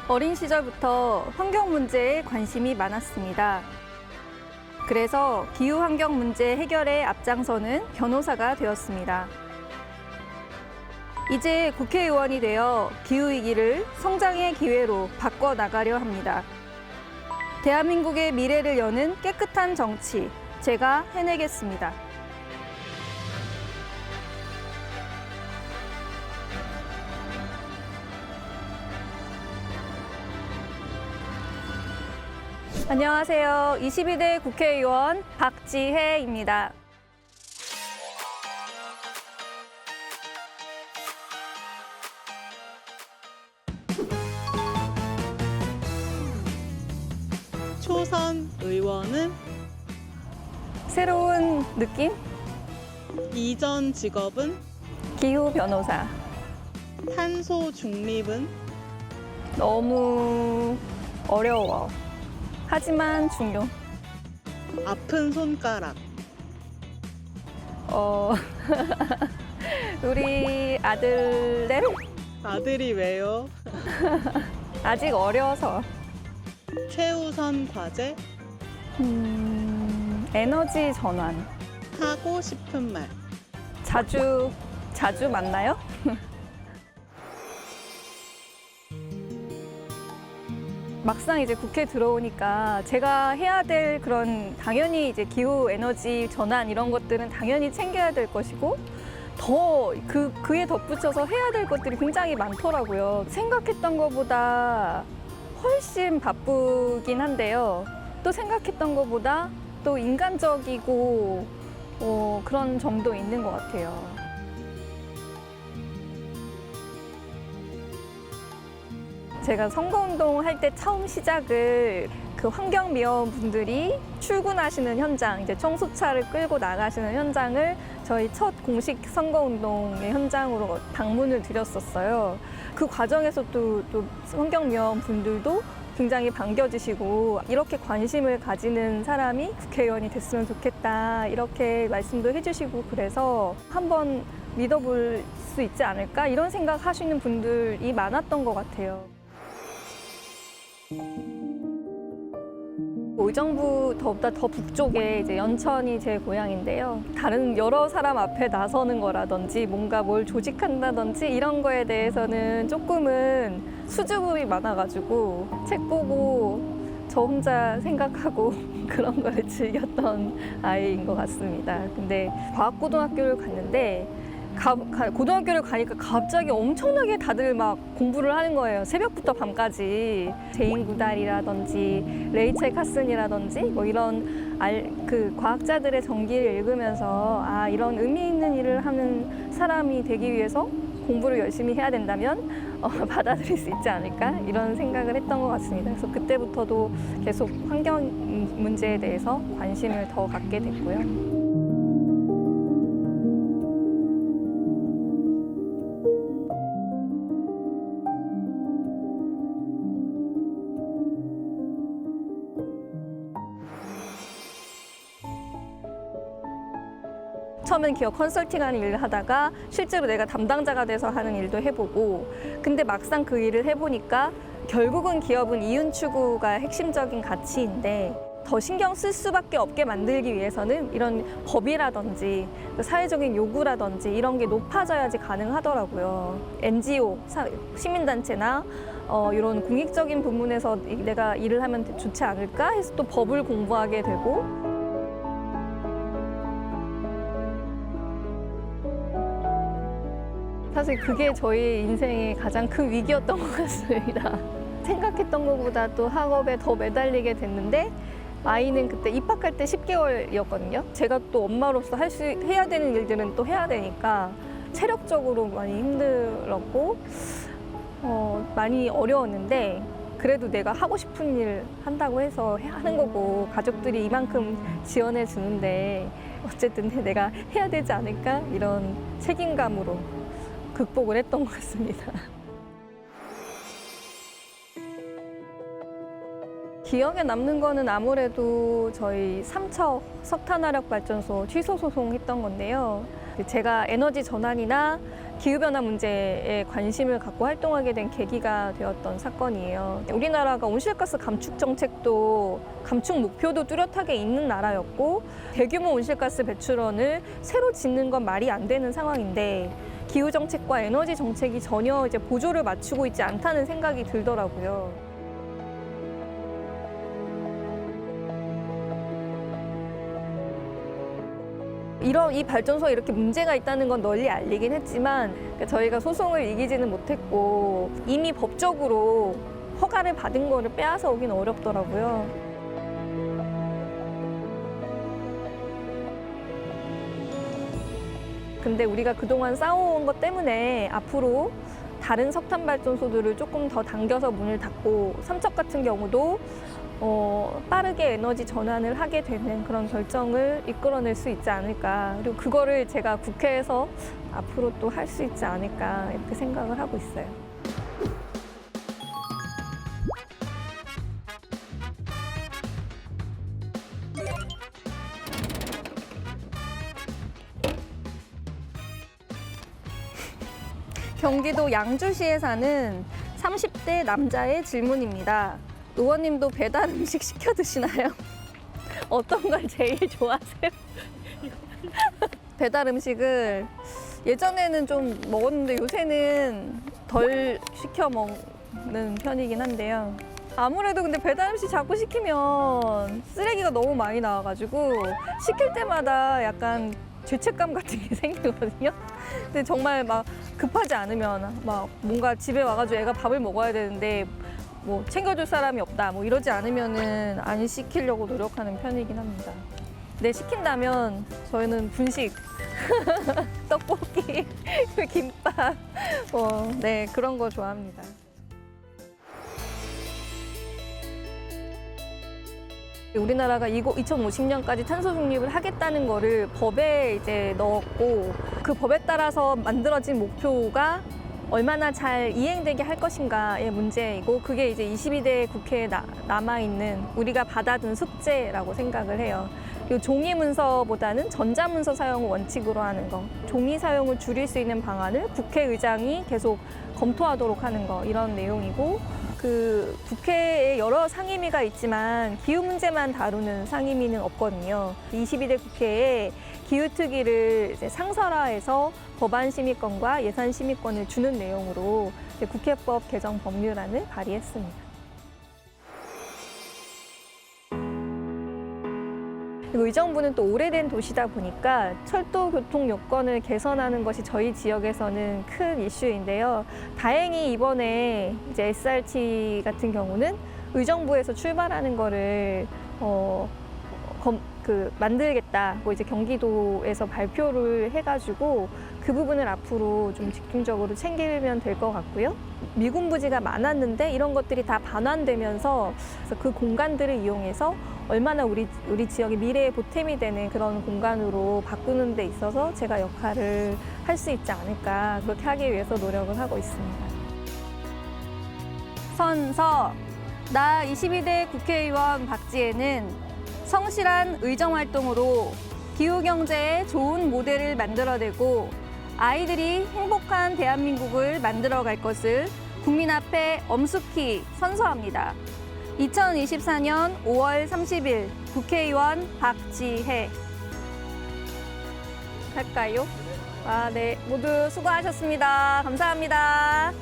어린 시절부터 환경 문제에 관심이 많았습니다. 그래서 기후 환경 문제 해결에 앞장서는 변호사가 되었습니다. 이제 국회의원이 되어 기후위기를 성장의 기회로 바꿔나가려 합니다. 대한민국의 미래를 여는 깨끗한 정치, 제가 해내겠습니다. 안녕하세요. 22대 국회의원 박지혜입니다. 초선 의원은 새로운 느낌? 이전 직업은 기후 변호사. 탄소 중립은 너무 어려워. 하지만 중요. 아픈 손가락 우리 아들들 아들이 왜요? 아직 어려서. 최우선 과제 에너지 전환. 하고 싶은 말 자주 만나요? 막상 이제 국회 들어오니까 제가 해야 될 그런 당연히 이제 기후 에너지 전환 이런 것들은 당연히 챙겨야 될 것이고 더 그에 덧붙여서 해야 될 것들이 굉장히 많더라고요. 생각했던 것보다 훨씬 바쁘긴 한데요. 또 생각했던 것보다 또 인간적이고 그런 점도 있는 것 같아요. 제가 선거운동 할 때 처음 시작을 그 환경미화원 분들이 출근하시는 현장, 이제 청소차를 끌고 나가시는 현장을 저희 첫 공식 선거운동의 현장으로 방문을 드렸었어요. 그 과정에서 또 환경미화원 분들도 굉장히 반겨주시고 이렇게 관심을 가지는 사람이 국회의원이 됐으면 좋겠다 이렇게 말씀도 해주시고 그래서 한번 믿어볼 수 있지 않을까 이런 생각 하시는 분들이 많았던 것 같아요. 의정부 더보다 더 북쪽에 이제 연천이 제 고향인데요. 다른 여러 사람 앞에 나서는 거라든지 뭔가 뭘 조직한다든지 이런 거에 대해서는 조금은 수줍음이 많아가지고 책 보고 저 혼자 생각하고 그런 걸 즐겼던 아이인 것 같습니다. 근데 과학고등학교를 갔는데 고등학교를 가니까 갑자기 엄청나게 다들 막 공부를 하는 거예요. 새벽부터 밤까지. 제인 구달이라든지 레이첼 카슨이라든지 뭐 이런 그 과학자들의 전기를 읽으면서 이런 의미 있는 일을 하는 사람이 되기 위해서 공부를 열심히 해야 된다면 받아들일 수 있지 않을까 이런 생각을 했던 것 같습니다. 그래서 그때부터도 계속 환경 문제에 대해서 관심을 더 갖게 됐고요. 처음엔 기업 컨설팅하는 일을 하다가 실제로 내가 담당자가 돼서 하는 일도 해보고 근데 막상 그 일을 해보니까 결국은 기업은 이윤 추구가 핵심적인 가치인데 더 신경 쓸 수밖에 없게 만들기 위해서는 이런 법이라든지 사회적인 요구라든지 이런 게 높아져야지 가능하더라고요. NGO, 시민단체나 이런 공익적인 부문에서 내가 일을 하면 좋지 않을까 해서 또 법을 공부하게 되고 사실 그게 저희 인생의 가장 큰 위기였던 것 같습니다. 생각했던 것보다 또 학업에 더 매달리게 됐는데 아이는 그때 입학할 때 10개월이었거든요. 제가 또 엄마로서 해야 되는 일들은 또 해야 되니까 체력적으로 많이 힘들었고 많이 어려웠는데 그래도 내가 하고 싶은 일 한다고 해서 하는 거고 가족들이 이만큼 지원해 주는데 어쨌든 내가 해야 되지 않을까 이런 책임감으로 극복을 했던 것 같습니다. 기억에 남는 거는 아무래도 저희 삼척 석탄화력발전소 취소 소송했던 건데요. 제가 에너지 전환이나 기후변화 문제에 관심을 갖고 활동하게 된 계기가 되었던 사건이에요. 우리나라가 온실가스 감축 정책도 감축 목표도 뚜렷하게 있는 나라였고 대규모 온실가스 배출원을 새로 짓는 건 말이 안 되는 상황인데 기후 정책과 에너지 정책이 전혀 이제 보조를 맞추고 있지 않다는 생각이 들더라고요. 이 발전소에 이렇게 문제가 있다는 건 널리 알리긴 했지만 저희가 소송을 이기지는 못했고 이미 법적으로 허가를 받은 거를 빼앗아 오긴 어렵더라고요. 근데 우리가 그동안 싸워온 것 때문에 앞으로 다른 석탄 발전소들을 조금 더 당겨서 문을 닫고 삼척 같은 경우도 빠르게 에너지 전환을 하게 되는 그런 결정을 이끌어낼 수 있지 않을까. 그리고 그거를 제가 국회에서 앞으로 또 할 수 있지 않을까 이렇게 생각을 하고 있어요. 경기도 양주시에 사는 30대 남자의 질문입니다. 의원님도 배달 음식 시켜 드시나요? 어떤 걸 제일 좋아하세요? 배달 음식을 예전에는 좀 먹었는데 요새는 덜 시켜 먹는 편이긴 한데요. 아무래도 근데 배달 음식 자꾸 시키면 쓰레기가 너무 많이 나와가지고 시킬 때마다 약간 죄책감 같은 게 생기거든요. 근데 정말 막 급하지 않으면 막 뭔가 집에 와가지고 애가 밥을 먹어야 되는데 뭐 챙겨줄 사람이 없다 뭐 이러지 않으면은 안 시키려고 노력하는 편이긴 합니다. 네, 시킨다면 저희는 분식, 떡볶이, 김밥, 네 그런 거 좋아합니다. 우리나라가 2050년까지 탄소 중립을 하겠다는 거를 법에 이제 넣었고 그 법에 따라서 만들어진 목표가 얼마나 잘 이행되게 할 것인가의 문제이고 그게 이제 22대 국회에 남아있는 우리가 받아둔 숙제라고 생각을 해요. 그리고 종이 문서보다는 전자 문서 사용을 원칙으로 하는 거, 종이 사용을 줄일 수 있는 방안을 국회의장이 계속 검토하도록 하는 거 이런 내용이고 그 국회에 여러 상임위가 있지만 기후 문제만 다루는 상임위는 없거든요. 22대 국회에 기후특위를 이제 상설화해서 법안 심의권과 예산 심의권을 주는 내용으로 이제 국회법 개정 법률안을 발의했습니다. 그리고 의정부는 또 오래된 도시다 보니까 철도 교통 요건을 개선하는 것이 저희 지역에서는 큰 이슈인데요. 다행히 이번에 이제 SRT 같은 경우는 의정부에서 출발하는 거를 만들겠다고 이제 경기도에서 발표를 해가지고 그 부분을 앞으로 좀 집중적으로 챙기면 될 것 같고요. 미군 부지가 많았는데 이런 것들이 다 반환되면서 그 공간들을 이용해서 얼마나 우리 지역의 미래의 보탬이 되는 그런 공간으로 바꾸는 데 있어서 제가 역할을 할 수 있지 않을까 그렇게 하기 위해서 노력을 하고 있습니다. 선서 나 22대 국회의원 박지혜는 성실한 의정활동으로 기후경제의 좋은 모델을 만들어내고 아이들이 행복한 대한민국을 만들어갈 것을 국민 앞에 엄숙히 선서합니다. 2024년 5월 30일 국회의원 박지혜. 할까요? 네. 모두 수고하셨습니다. 감사합니다.